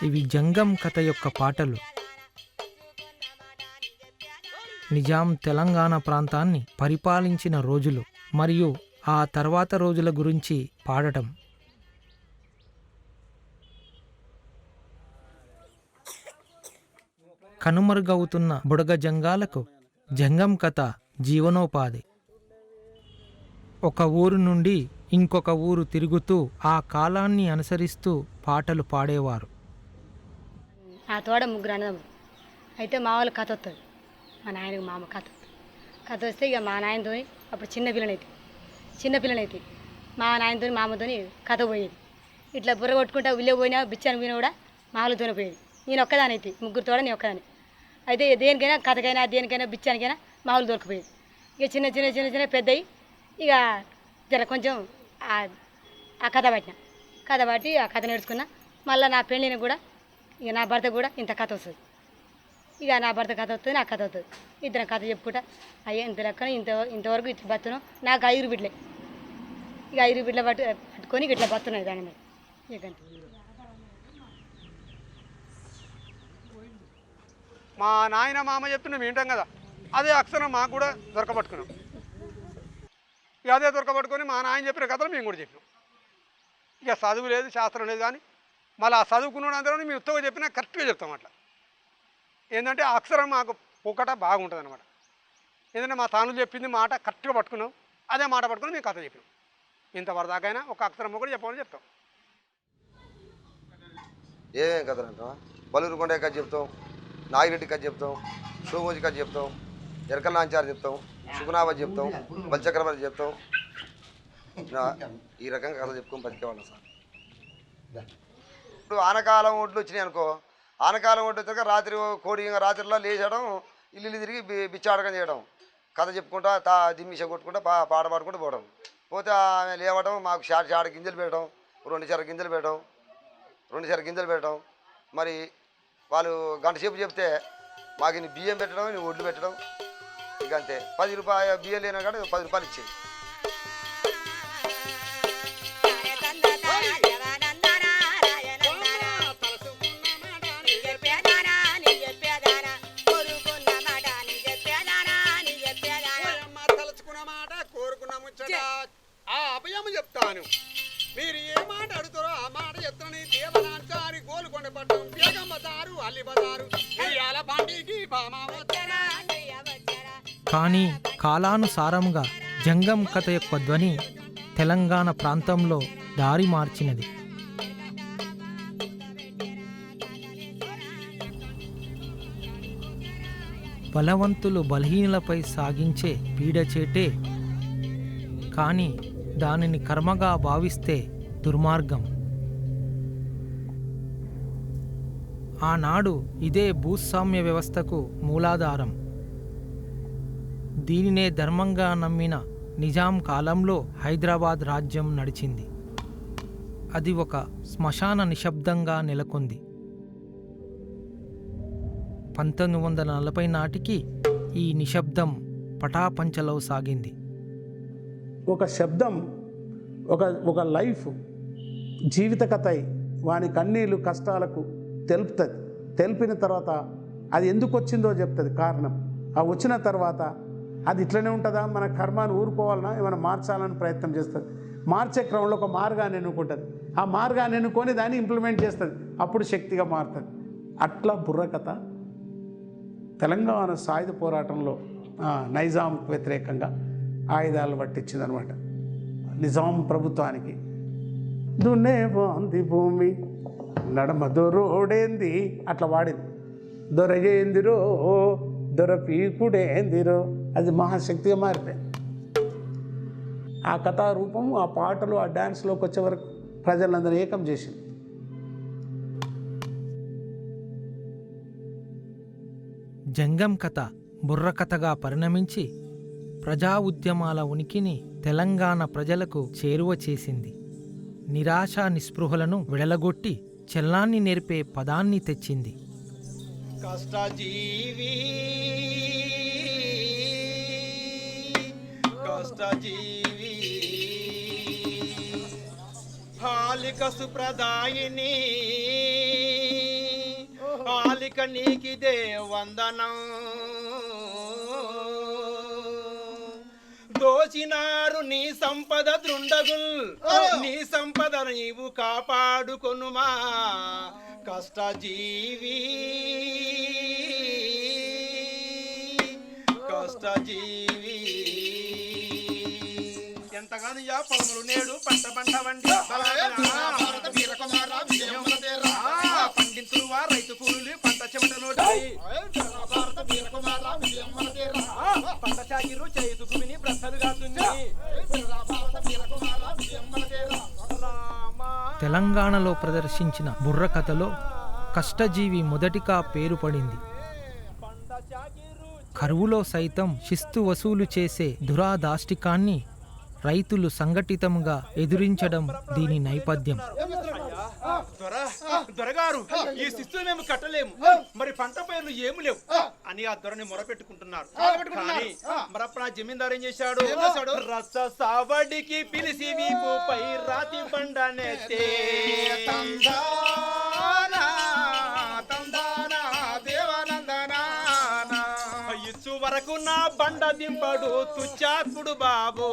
ఇవి జంగం కథ యొక్క పాటలు. నిజాం తెలంగాణ ప్రాంతాన్ని పరిపాలించిన రోజులు మరియు ఆ తర్వాత రోజుల గురించి పాడటం. కనుమరుగవుతున్న బుడగ జంగాలకు జంగం కథ జీవనోపాధి. ఒక ఊరు నుండి ఇంకొక ఊరు తిరుగుతూ ఆ కాలాన్ని అనుసరిస్తూ పాటలు పాడేవారు. ఆ తోడ ముగ్గురు అన్నదమ్ములు అయితే మా వాళ్ళకి కథ వస్తుంది, మా నాయనకు మామ కథ వస్తే ఇక మా నాయనతో అప్పుడు చిన్న పిల్లనైతే మా నాయనతో మామతో కథ పోయేది. ఇట్లా బుర్ర కొట్టుకుంటా విల్లే పోయినా బిచ్చాను పోయినా కూడా మా వాళ్ళతోనే పోయేది. నేను ఒక్కదాని అయితే ముగ్గురు తోడ నేను ఒక్కదాని అయితే దేనికైనా కథకైనా దేనికైనా బిచ్చానికైనా మా వాళ్ళు దొరికిపోయేది. ఇక చిన్న చిన్న చిన్న చిన్న పెద్దవి ఇక జర కొంచెం ఆ కథ పట్టి ఆ కథ నేర్చుకున్నా. మళ్ళీ నా పెళ్ళిని కూడా ఇక నా భర్త కూడా ఇంత కథ వస్తుంది, ఇక నా భర్త కథ వస్తుంది, నా కథ వస్తుంది. ఇద్దరం కథ చెప్పుకుంటా అయ్యే ఇంత లెక్కన ఇంతవరకు ఇట్లా బతును. నాకు 5 బిడ్డలే, ఇక 5 బిడ్డలు పట్టుకొని ఇట్లా బతున్నాయి దాని మీద. ఇక మా నాయన మామ చెప్తున్నాం వింటాం కదా, అదే అక్షరం మాకు కూడా దొరకబట్టుకున్నాం. ఇక అదే దొరకబట్టుకొని మా నాయన చెప్పిన కథలు మేము కూడా చెప్పినాం. ఇక చదువు లేదు శాస్త్రం లేదు, కానీ మళ్ళీ ఆ చదువుకున్న అందరూ మేము ఉత్తగా చెప్పినా కరెక్ట్గా చెప్తాం. అట్లా ఏంటంటే ఆ అక్షరం మాకు ఒకట బాగుంటుంది అనమాట. ఏంటంటే మా తాను చెప్పింది మాట కరెక్ట్గా పట్టుకున్నాం, అదే మాట పట్టుకుని మేము కథ చెప్పినాం. ఇంతవరదాకైనా ఒక అక్షరం ఒకటి చెప్పమని చెప్తాం. ఏమేం కథలు అంటావా? బలూరు కొండ కథ చెప్తాం, నాగిరెడ్డి కథ చెప్తాం, షోమోజీ కథ చెప్తాం, ఎరకల్ నాంచారు చెప్తాం, సుగుణాబాద్ చెప్తాం, బల్చక్రవర్తి చెప్తాం. ఈ రకంగా కథ చెప్పుకొని బతికేవాళ్ళం సార్. ఇప్పుడు ఆనకాలం ఒడ్లు వచ్చినాయి అనుకో, ఆనకాలం ఒడ్డు వచ్చాక రాత్రి కోడి రాత్రిలో లేచడం, ఇల్లు తిరిగి బిచ్చాడకం చేయడం, కథ చెప్పుకుంటా దిమ్మిష కొట్టుకుంటా పాట పాడుకుంటూ పోవడం. పోతే ఆమె లేవడం, మాకు షాడ గింజలు పెట్టడం, 2 చెర గింజలు పెట్టడం. మరి వాళ్ళు గంట సేపు చెప్తే మాకు ఇన్ని బియ్యం పెట్టడం, ఇన్ని ఒడ్లు పెట్టడం. ఇక అంతే. 10 రూపాయలు బియ్యం లేనా కానీ 10 రూపాయలు ఇచ్చేది. చెప్తాను, మీరు ఏ మాట అడుగుతారో ఆ మాట చెప్తాను. దేవనాచారి గోలుకొండ పట్టం బేగమ్మదారు అల్లి బజారు బండికి కానీ కాలానుసారంగా జంగం కథ యొక్క ధ్వని తెలంగాణ ప్రాంతంలో దారి మార్చినది. బలవంతులు బలహీనులపై సాగించే పీడచేటే, కానీ దానిని కర్మగా భావిస్తే దుర్మార్గం. ఆనాడు ఇదే భూస్వామ్య వ్యవస్థకు మూలాధారం. దీనినే ధర్మంగా నమ్మిన నిజాం కాలంలో హైదరాబాద్ రాజ్యం నడిచింది. అది ఒక శ్మశాన నిశ్శబ్దంగా నెలకొంది. 1940 నాటికి ఈ నిశ్శబ్దం పటాపంచలో సాగింది. ఒక శబ్దం, ఒక లైఫ్ జీవిత కథ వాని కన్నీళ్ళు కష్టాలకు తెలుపుతుంది. తెలిపిన తర్వాత అది ఎందుకు వచ్చిందో చెప్తుంది కారణం. ఆ వచ్చిన తర్వాత అది ఇట్లనే ఉంటుందా, మన కర్మాన్ని ఊరుకోవాలన్నా ఏమైనా మార్చాలని ప్రయత్నం చేస్తుంది. మార్చే క్రమంలో ఒక మార్గాన్ని ఎన్నుకుంటుంది. ఆ మార్గాన్ని ఎన్నుకొని దాన్ని ఇంప్లిమెంట్ చేస్తుంది. అప్పుడు శక్తిగా మారుతుంది. అట్లా బుర్రకథ తెలంగాణ సాయుధ పోరాటంలో నైజాంకు వ్యతిరేకంగా ఆయుధాలు పట్టించిందనమాట. నిజాం ప్రభుత్వానికి దున్నే బాంది భూమి నడమ దొరోడేంది అట్లా వాడింది. దొరయేందిరో దొర పీకుడేందిరో, అది మహాశక్తిగా మారిపోయింది. ఆ కథారూపం, ఆ పాటలు, ఆ డ్యాన్స్లోకి వచ్చే వరకు ప్రజలందరూ ఏకం చేసింది. జంగం కథ బుర్రకథగా పరిణమించి ప్రజా ఉద్యమాల ఉనికిని తెలంగాణ ప్రజలకు చేరువ చేసింది. నిరాశ నిస్పృహలను విడలగొట్టి చలనాన్ని నేర్పే పదాన్ని తెచ్చింది. కష్టజీవి హాలిక సుప్రదాయిని ఆలిక నీకిదే వందనం దోచినారు నీ సంపద దృండగుల్ నీ సంపద నీవు కాపాడుకొనుమా కష్టజీవి కష్టజీవి ఎంతగానో యా పొలములు నేడు పంట పంట వండి పండింతులు వా రైతు కూలి పంట చెమటను పంట చాకిరు చేతు భూమిని బ్రతలుగా తెలంగాణలో ప్రదర్శించిన బుర్రకథలో కష్టజీవి మొదటిగా పేరు పడింది. కరువులో సైతం శిస్తు వసూలు చేసే దురాదాష్టికాన్ని రైతులు సంఘటితంగా ఎదురించడం దీని నేపథ్యం. దొరగారు ఈ శిస్తులు మేము కట్టలేము, మరి పంట పైర్లు ఏమి లేవు అని ఆ దొరని మొరపెట్టుకుంటున్నారు. కానీ మరప్పుడు ఆ జమీందారు ఏం చేశాడు? రస సావడికి పిలిచి వీపుపై రాతి బండనెత్తే ఇచ్చు వరకు నా బండ దింపడు తుచ్చాకుడు బాబు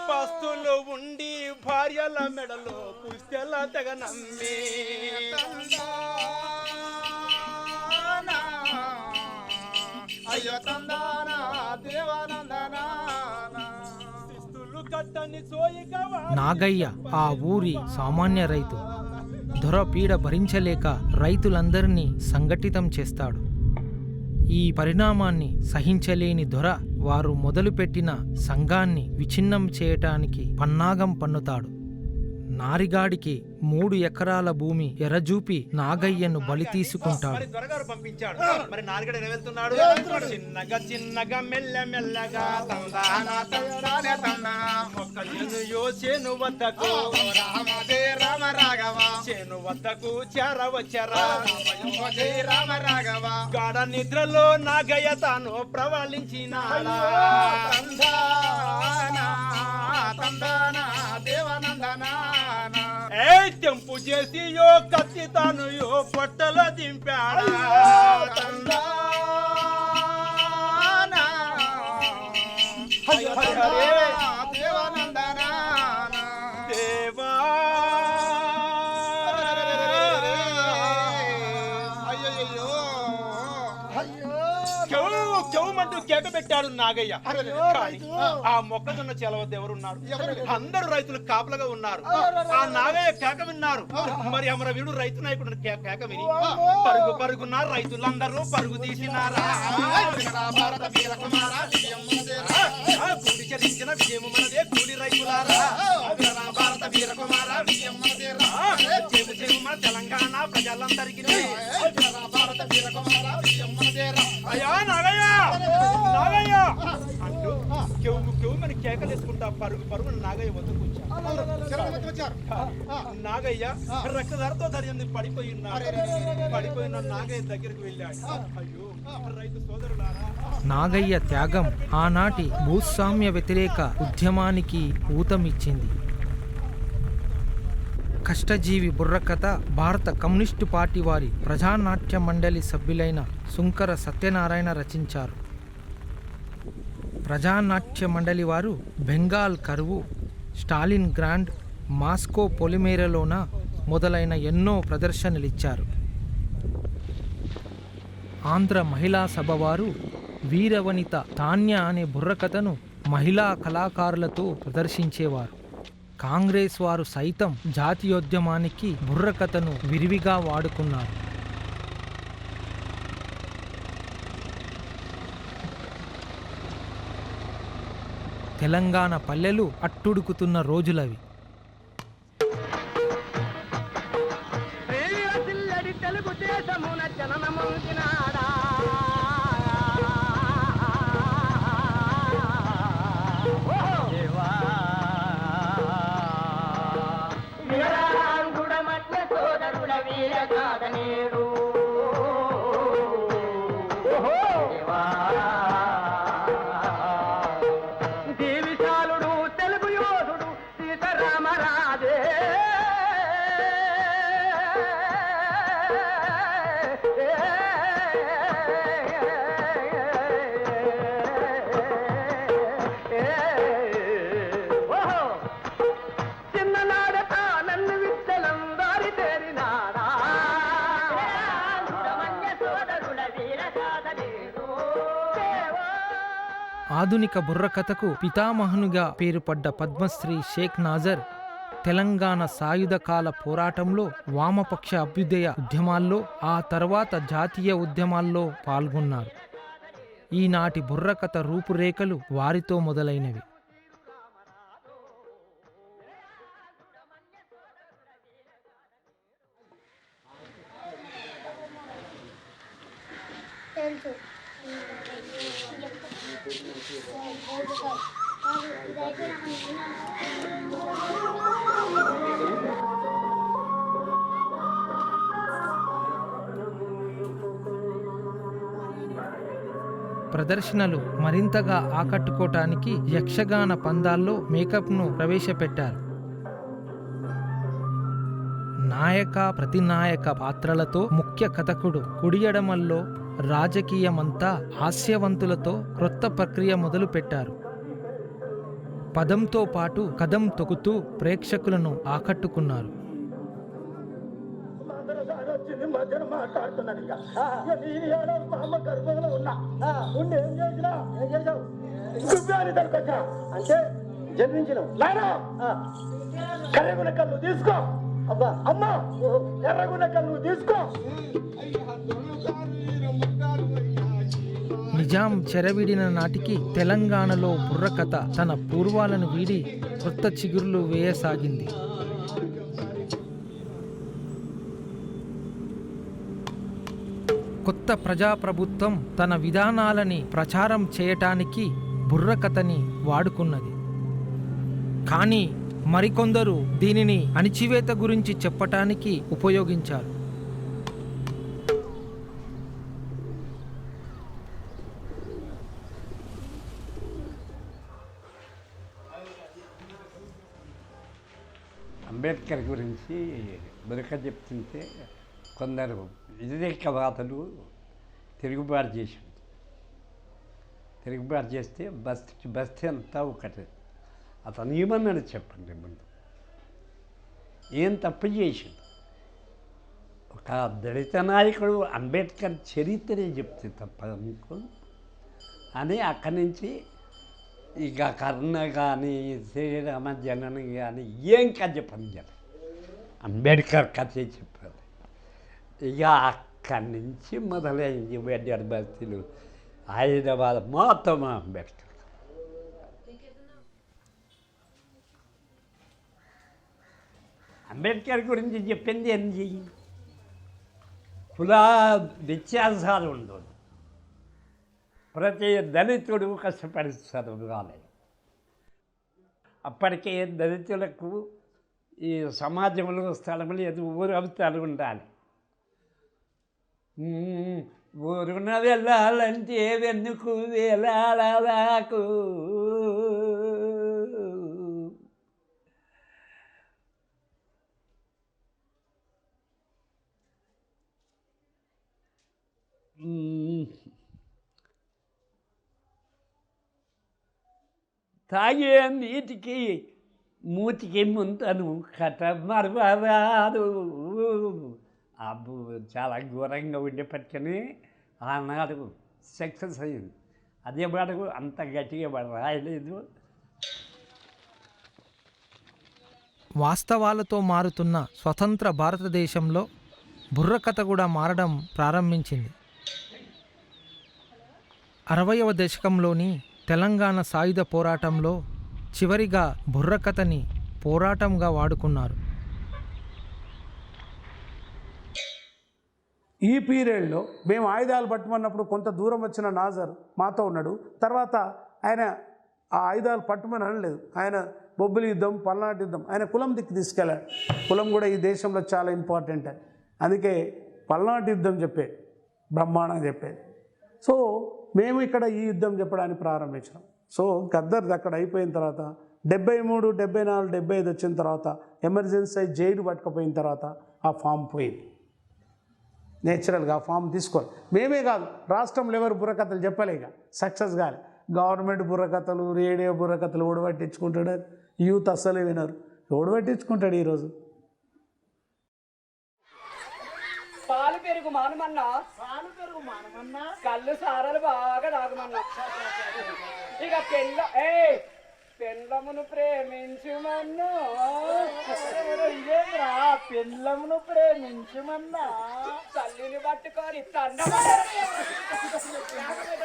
పస్తులు ఉండి భార్యల మెడలో పుస్తెల తెగ నమ్మి అయ్యో తందానా దేవానందనా శిస్తులు కట్టని సోయిగవా. నాగయ్య ఆ ఊరి సామాన్య రైతు. దొర పీడ భరించలేక రైతులందరినీ సంఘటితం చేస్తాడు. ఈ పరిణామాన్ని సహించలేని దొర వారు మొదలుపెట్టిన సంఘాన్ని విచ్ఛిన్నం చేయటానికి పన్నాగం పన్నుతాడు. నారిగాడికి 3 ఎకరాల భూమి ఎరజూపి నాగయ్యను బలి తీసుకుంటాడు. దొరగారు పంపించాడు. మరి నారిగడ వెళ్తున్నాడు. చిన్నగా చిన్నగా మెల్ల మెల్లగా తందానా తందానే తందానా మొక్కలు యోసేను వద్దకు రామదే రామ రాఘవ చేను వద్దకు చేరవచ్చరా రామ రాఘవ గాఢ నిద్రలో నాగయ్య తాను ప్రవళించినాడా తందానా తందానా దేవానందనా తెంపు చేసి యో కత్తి తాను యో పొట్టలో దింపాడా దేవానందనా దేవా చెవుమంటూ కేక పెట్టాడు నాగయ్య. కానీ ఆ మొక్కజొన్న చెలవద్ద ఎవరున్నారు? అందరూ రైతులు కాపలగా ఉన్నారు. ఆ నాగయ్య కేక విన్నారు. మరి అమరవీరుడు రైతు నాయకుడు కేక విని పరుగు పరుగున్న రైతులందరూ పరుగు తీసినారా కూలి చరించిన విజయము మనదే కూలి రైతులారా భారత వీరకుమార చెవు చెవు మన తెలంగాణ ప్రజలందరికీ భారత వీరకుమార అయ్యా నాగయ్య నాగయ్య అంటూ కేవు మన కేకలేసుకుంటా పరుగు పరుగున నాగయ్య వద్దకు వచ్చారు. నాగయ్య రక్తధారతో ధరింది పడిపోయిన నాగయ్య దగ్గరికి వెళ్ళాడు. అయ్యో రైతు సోదరులారా. నాగయ్య త్యాగం ఆనాటి భూస్వామ్య వ్యతిరేక ఉద్యమానికి ఊతమిచ్చింది. కష్టజీవి బుర్రకథ భారత కమ్యూనిస్టు పార్టీ వారి ప్రజానాట్య మండలి సభ్యులైన సుంకర సత్యనారాయణ రచించారు. ప్రజానాట్య మండలి వారు బెంగాల్ కరువు, స్టాలిన్ గ్రాండ్, మాస్కో పొలిమేరలోన మొదలైన ఎన్నో ప్రదర్శనలిచ్చారు. ఆంధ్ర మహిళా సభ వారు వీరవనిత తాన్య అనే బుర్రకథను మహిళా కళాకారులతో ప్రదర్శించేవారు. కాంగ్రెస్ వారు సైతం జాతీయోద్యమానికి బుర్రకథను విరివిగా వాడుకున్నారు. తెలంగాణ పల్లెలు అట్టుడుకుతున్న రోజులవి. ఆధునిక బుర్రకథకు పితామహునిగా పేరుపడ్డ పద్మశ్రీ షేక్ నాజర్ తెలంగాణ సాయుధ కాల పోరాటంలో, వామపక్ష అభ్యుదయ ఉద్యమాల్లో, ఆ తర్వాత జాతీయ ఉద్యమాల్లో పాల్గొన్నారు. ఈనాటి బుర్రకథ రూపురేఖలు వారితో మొదలైనవి. ప్రదర్శనలు మరింతగా ఆకట్టుకోవటానికి యక్షగాన పందాల్లో మేకప్ను ప్రవేశపెట్టారు. నాయక ప్రతినాయక పాత్రలతో ముఖ్య కథకుడు కుడియడమల్లో రాజకీయమంతా హాస్యవంతులతో క్రొత్త ప్రక్రియ మొదలుపెట్టారు. పదంతో పాటు కదం తొక్కుతూ ప్రేక్షకులను ఆకట్టుకున్నారు. అంటే జన్మించినావు కర్రగున కళ్ళు తీసుకో, అబ్బా అమ్మ ఎర్రగున కళ్ళు తీసుకో. నిజాం చెరవిడిన నాటికి తెలంగాణలో బుర్రకథ తన పూర్వాలను వీడి కొత్త చిగుర్లు వేయసాగింది. కొత్త ప్రజాప్రభుత్వం తన విధానాలని ప్రచారం చేయటానికి బుర్రకథని వాడుకున్నది. కానీ మరికొందరు దీనిని అణిచివేత గురించి చెప్పటానికి ఉపయోగించారు. అంబేద్కర్ గురించి బురక చెప్తుంటే కొందరు వ్యతిరేకవాదులు తిరుగుబాటు చేస్తే బస్తీ అంతా ఒకటి. అతను ఏమన్నాడు చెప్పండి ముందు? ఏం తప్పు చేసిండు? ఒక దళిత నాయకుడు అంబేద్కర్ చరిత్రే చెప్తే తప్ప మీకు అని అక్కడి నుంచి ఇక కర్ణ కానీ శ్రీరామ జనని కానీ ఏం కథ పని చేయాలి, అంబేద్కర్ కథే చెప్పాలి. ఇక అక్కడి నుంచి మొదలైంది వెడ్డర్ బస్తీలు, హైదరాబాద్ మొత్తం అంబేద్కర్. అంబేద్కర్ గురించి చెప్పింది ఏంటి? కుల వ్యత్యాసాలు ఉండదు, ప్రతి దళితుడు కష్టపడి చదవాలి. అప్పటికే దళితులకు ఈ సమాజంలో స్థలం లేదు, ఊరు అవతల ఉండాలి. ఊరున వెళ్ళాలంటే వెన్నుకు వేలాడకు, తాగే నీటికి మూతికి ముంతను కథ మరవరాదు. అబ్బు చాలా ఘోరంగా ఉండేపట్టుకని ఆనాడు సక్సెస్ అయ్యింది. అదే పాటకు అంత గట్టిగా రాయలేదు. వాస్తవాలతో మారుతున్న స్వతంత్ర భారతదేశంలో బుర్రకథ కూడా మారడం ప్రారంభించింది. 60వ దశకంలోని తెలంగాణ సాయుధ పోరాటంలో చివరిగా బుర్రకథని పోరాటంగా వాడుకున్నారు. ఈ పీరియడ్లో మేము ఆయుధాలు పట్టుమన్నప్పుడు కొంత దూరం వచ్చిన నాజర్ మాతో ఉన్నాడు. తర్వాత ఆయన ఆ ఆయుధాలు పట్టుమని అనలేదు, ఆయన బొబ్బిలి యుద్ధం, పల్నాటి యుద్ధం, ఆయన కులం దిక్కు తీసుకెళ్ళాడు. కులం కూడా ఈ దేశంలో చాలా ఇంపార్టెంట్ అని, అందుకే పల్నాటి యుద్ధం చెప్పేది, బ్రహ్మాండంగా చెప్పేది. సో మేము ఇక్కడ ఈ యుద్ధం చెప్పడానికి ప్రారంభించాం. సో గద్దర్ది అక్కడ అయిపోయిన తర్వాత 73, 74, 75 వచ్చిన తర్వాత ఎమర్జెన్సీ జైలు పట్టుకుపోయిన తర్వాత ఆ ఫామ్ పోయింది. నేచురల్గా ఆ ఫామ్ తీసుకోవాలి. మేమే కాదు, రాష్ట్రంలో ఎవరు బుర్రకథలు చెప్పలేక సక్సెస్ కాలే. గవర్నమెంట్ బుర్రకథలు, రేడియో బుర్రకథలు ఓడబట్టించుకుంటాడు, యూత్ అస్సలే వినరు. ఓడబట్టించుకుంటాడు ఈరోజు. పాలు పెరుగు మానమన్నా, పాలు పెరుగు మానమన్నా, కళ్ళు సారాలు బాగా తాగమన్నా. ఇక పెండ్లమును ప్రేమించుమన్నా, ఇదేంద్రా పెళ్ళమును ప్రేమించుమన్నా, తల్లిని పట్టుకొని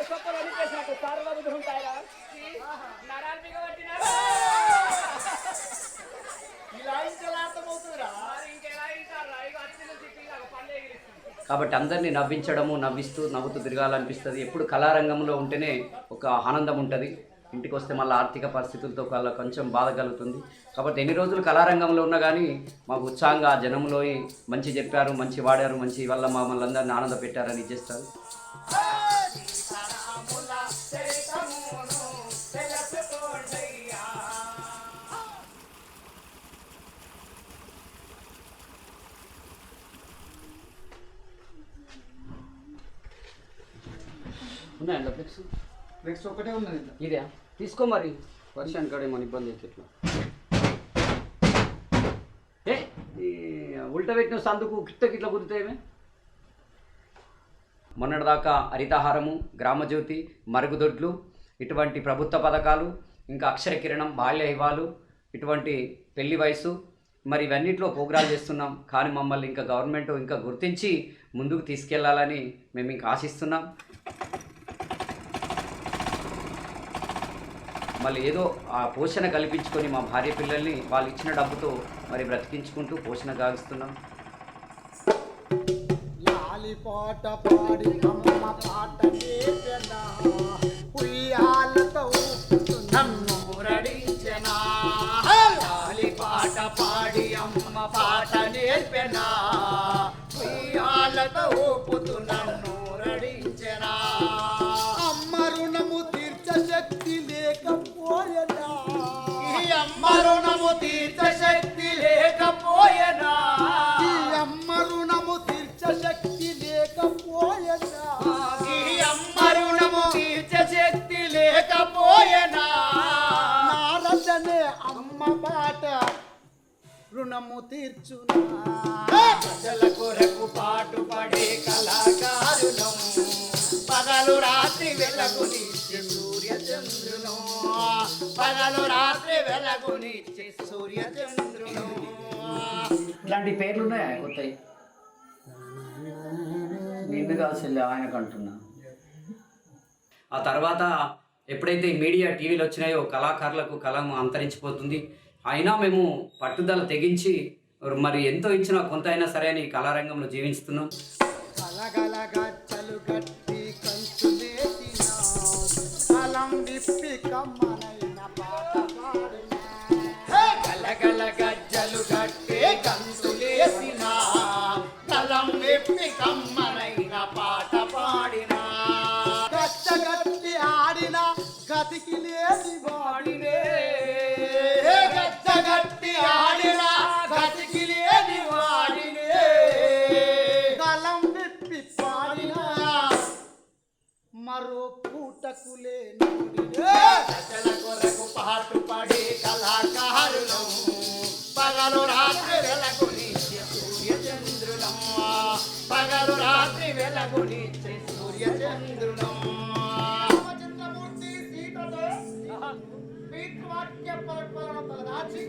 సొప్పలు సార్వబుద్ధులు ఉంటాయా? నరాలు బిగబట్టినారా? ఇలా ఇంకెలా అర్థమవుతుందిరా? ఇంకెలా ఇంటారా? ఇక వచ్చిన సిటీలాగా పల్లె ఎగిరిస్తుంది. కాబట్టి అందరినీ నవ్వుతూ నవ్వుతూ తిరగాలనిపిస్తుంది. ఎప్పుడు కళారంగంలో ఉంటేనే ఒక ఆనందం ఉంటుంది. ఇంటికి వస్తే మళ్ళీ ఆర్థిక పరిస్థితులతో కొంచెం బాధ కలుగుతుంది. కాబట్టి ఎన్ని రోజులు కళారంగంలో ఉన్నా కానీ మాకు ఉత్సాహంగా జనంలో మంచి చెప్పారు, మంచి వాడారు, మంచి వల్ల మమ్మల్ని అందరినీ ఆనంద పెట్టారని ఇచ్చేస్తారు. ఉన్నాయండి ఫ్లెక్స్ ఒకటే ఉన్నది. ఇదే తీసుకో, మరి వర్షానికి కాడే మన ఇబ్బంది అయితే ఎట్లా? ఉల్టా పెట్టిన సందుకు గిట్ల కుదురుతాయేమే. మొన్నటిదాకా హరితహారము, గ్రామజ్యోతి, మరుగుదొడ్లు, ఇటువంటి ప్రభుత్వ పథకాలు, ఇంకా అక్షర కిరణం, బాల్య వివాహాలు, ఇటువంటి పెళ్లి వయసు, మరి ఇవన్నిట్లో ప్రోగ్రాలు చేస్తున్నాం. కానీ మమ్మల్ని ఇంకా గవర్నమెంట్ ఇంకా గుర్తించి ముందుకు తీసుకెళ్లాలని మేము ఇంకా ఆశిస్తున్నాం. మళ్ళీ ఏదో ఆ పోషణ కల్పించుకొని మా భార్య పిల్లల్ని వాళ్ళు ఇచ్చిన డబ్బుతో మరి బ్రతికించుకుంటూ పోషణ గావిస్తున్నాం. లాలి పాట పాడి అమ్మ పాట నేర్చెనా, ఉయ్యాలతో నన్ను రడించెనా. లాలి పాట పాడి అమ్మ పాట నేర్పెనా, ఉయ్యాలతో ఊపుతూ నన్ను రడించెనా. అమ్మ రుణము తీర్చ శక్తి లేకపోయేనా, ఈ అమ్మ రుణము తీర్చ శక్తి లేకపోయేనా, ఈ అమ్మ రుణము తీర్చ శక్తి లేకపోయేనా, ఈ అమ్మ రుణము తీర్చ శక్తి లేకపోయేనా. నారదనే అమ్మ పాట రుణము తీర్చునా. ప్రజల కొరకు పాటు పడే కళాకారులం, పగలు రాత్రి వెలుగునిచ్చే సూర్య చంద్రును, పగలు రాత్రి వెలుగునిచ్చే సూర్య చంద్రును. ఇలాంటి పేర్లు ఉన్నాయా కొత్తవి? నిన్నుగా అసలు ఆయనకు అంటున్నా. ఆ తర్వాత ఎప్పుడైతే ఈ మీడియా టీవీలు వచ్చినాయో కళాకారులకు కళ అంతరించిపోతుంది. అయినా మేము పట్టుదల తెగించి మరి ఎంతో ఇచ్చినా కొంత అయినా సరే అని కళారంగంలో జీవిస్తున్నాం. కలగల గజ్జలు గట్టి కంచులేసినా, కలం విప్పి కమ్మనైన పాట పాడినా. కలగల గజ్జలు గట్టి కంచులేసినా, కలం విప్పి కమ్మనైన పాట పాడినా. గచ్చగట్టి ఆడిన గతికి లేని వాడినే, గచ్చగట్టి ఆడిన గతికి లేని వాడినే. కలం విప్పి పాడినా మరో పూటకు లేనివాడినే. ప్రజల కొరకు పాటు పడే కళాకారులం, పగలు రాత్రి వెలుగునిచ్చే సూర్య చంద్రులం, పగలు రాత్రి వెలుగునిచ్చే సూర్య చంద్రులం. రామచంద్రమూర్తి సీతతో వాక్య పరపరణ రాచి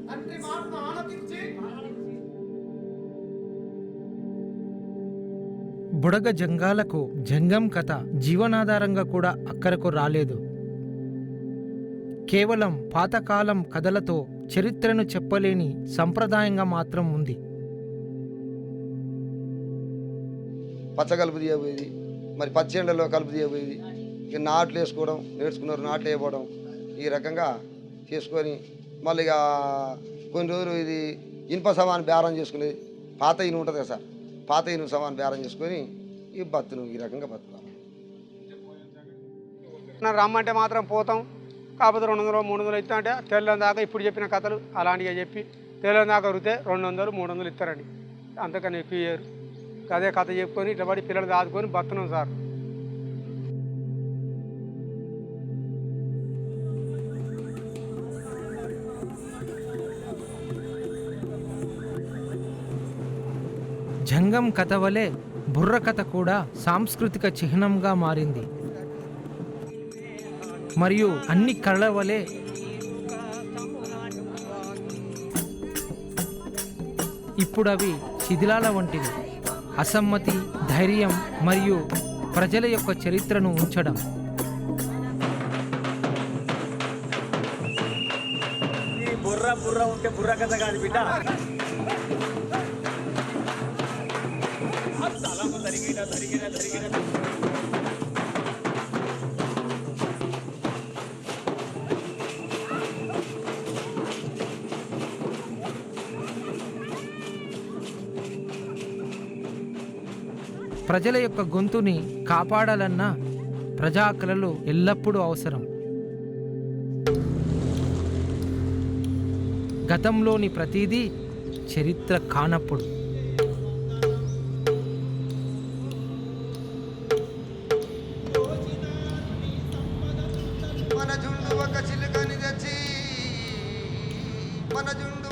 తండ్రి మాటను ఆనందించి బుడగ జంగాలకు జంగం కథ జీవనాధారంగా కూడా అక్కరకు రాలేదు. కేవలం పాతకాలం కథలతో చరిత్రను చెప్పలేని సంప్రదాయంగా మాత్రం ఉంది. పచ్చ కలుపు తీయబోయేది, మరి పచ్చి ఎండలో కలుపు తీయబోయేది. ఇక నాట్లు వేసుకోవడం నేర్చుకున్నారు, నాట్లు వేయబోవడం ఈ రకంగా చేసుకొని మళ్ళీ ఇక కొన్ని రోజులు ఇది ఇనుప సమాన్ బేరం చేసుకునేది. పాత ఇనుము ఉంటుంది కదా సార్, పాత ఇనుము సమాన్ బేరం చేసుకొని ఈ బతును ఈ రకంగా బతుకుతాం. రమ్మంటే మాత్రం పోతాం. కాకపోతే 200 300 ఇస్తా అంటే తెల్లని దాకా ఇప్పుడు చెప్పిన కథలు అలాంటివి చెప్పి తెల్లని దాకా వృతే 200 300 ఇస్తారండి. అంతకని ఎక్కువ ఇయ్యరు. అదే కథ చెప్పుకొని ఇట్లా పడి పిల్లలు దాదుకొని బతున్నాం సార్. జంగం కథ వలె బుర్ర కథ కూడా సాంస్కృతిక చిహ్నంగా మారింది. మరియు అన్ని కళల వలె ఇప్పుడు అవి శిథిలాల వంటివి. అసమ్మతి, ధైర్యం మరియు ప్రజల యొక్క చరిత్రను ఉంచడం. బుర్ర ఉంటే బుర్ర కథ కాదు బిడ్డ. ప్రజల యొక్క గొంతుని కాపాడాలన్నా ప్రజా కళలు ఎల్లప్పుడూ అవసరం. గతంలోని ప్రతిదీ చరిత్ర కానప్పుడు. మన జుండు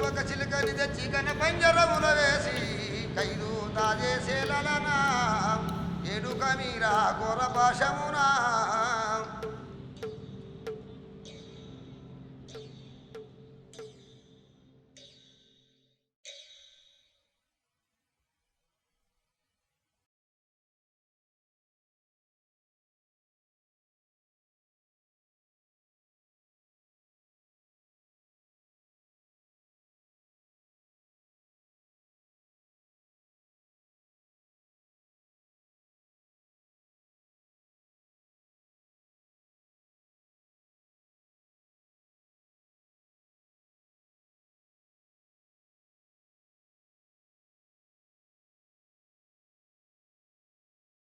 ఒక చిలుకని తెచ్చి కన పంజరముల వేసి ఖైదు తాజేసేలనా ఎడుక మీరా ఘోర పాశమునా